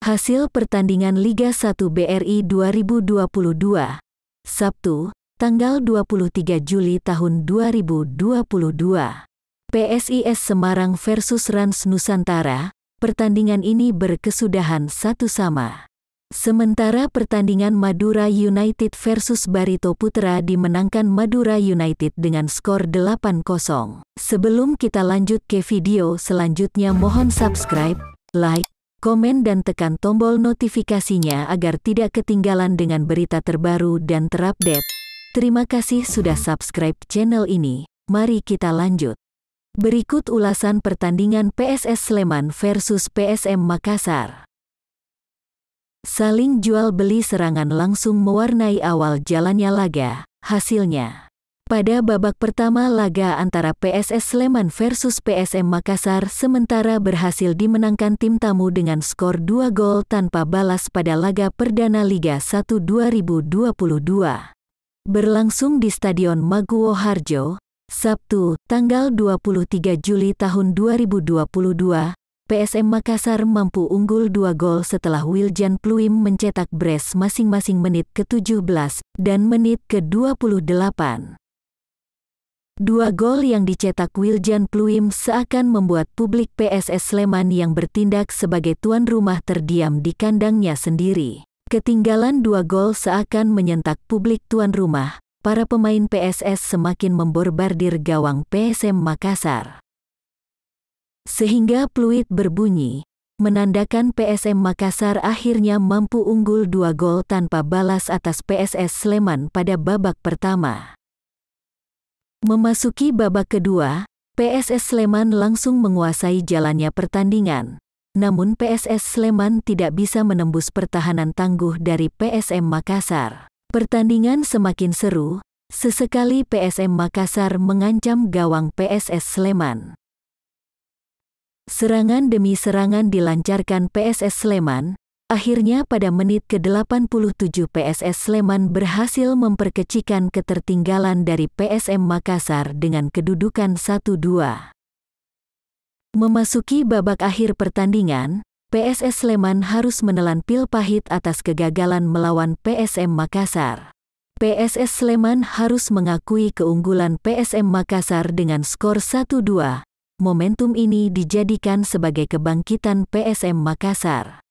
Hasil pertandingan Liga 1 BRI 2022, Sabtu, tanggal 23 Juli tahun 2022. PSIS Semarang versus Rans Nusantara, pertandingan ini berkesudahan 1-1. Sementara pertandingan Madura United versus Barito Putra dimenangkan Madura United dengan skor 8-0. Sebelum kita lanjut ke video selanjutnya, mohon subscribe, like, komen dan tekan tombol notifikasinya agar tidak ketinggalan dengan berita terbaru dan terupdate. Terima kasih sudah subscribe channel ini. Mari kita lanjut. Berikut ulasan pertandingan PSS Sleman versus PSM Makassar. Saling jual beli serangan langsung mewarnai awal jalannya laga. Hasilnya, pada babak pertama laga antara PSS Sleman versus PSM Makassar sementara berhasil dimenangkan tim tamu dengan skor 2 gol tanpa balas pada laga perdana Liga 1 2022. Berlangsung di Stadion Maguwo Harjo, Sabtu, tanggal 23 Juli tahun 2022, PSM Makassar mampu unggul 2 gol setelah Wiljan Pluim mencetak brace masing-masing menit ke-17 dan menit ke-28. 2 gol yang dicetak Wiljan Pluim seakan membuat publik PSS Sleman yang bertindak sebagai tuan rumah terdiam di kandangnya sendiri. Ketinggalan 2 gol seakan menyentak publik tuan rumah. Para pemain PSS semakin memborbardir gawang PSM Makassar. Sehingga peluit berbunyi, menandakan PSM Makassar akhirnya mampu unggul 2 gol tanpa balas atas PSS Sleman pada babak pertama. Memasuki babak kedua, PSS Sleman langsung menguasai jalannya pertandingan. Namun PSS Sleman tidak bisa menembus pertahanan tangguh dari PSM Makassar. Pertandingan semakin seru, sesekali PSM Makassar mengancam gawang PSS Sleman. Serangan demi serangan dilancarkan PSS Sleman. Akhirnya pada menit ke-87 PSS Sleman berhasil memperkecilkan ketertinggalan dari PSM Makassar dengan kedudukan 1-2. Memasuki babak akhir pertandingan, PSS Sleman harus menelan pil pahit atas kegagalan melawan PSM Makassar. PSS Sleman harus mengakui keunggulan PSM Makassar dengan skor 1-2. Momentum ini dijadikan sebagai kebangkitan PSM Makassar.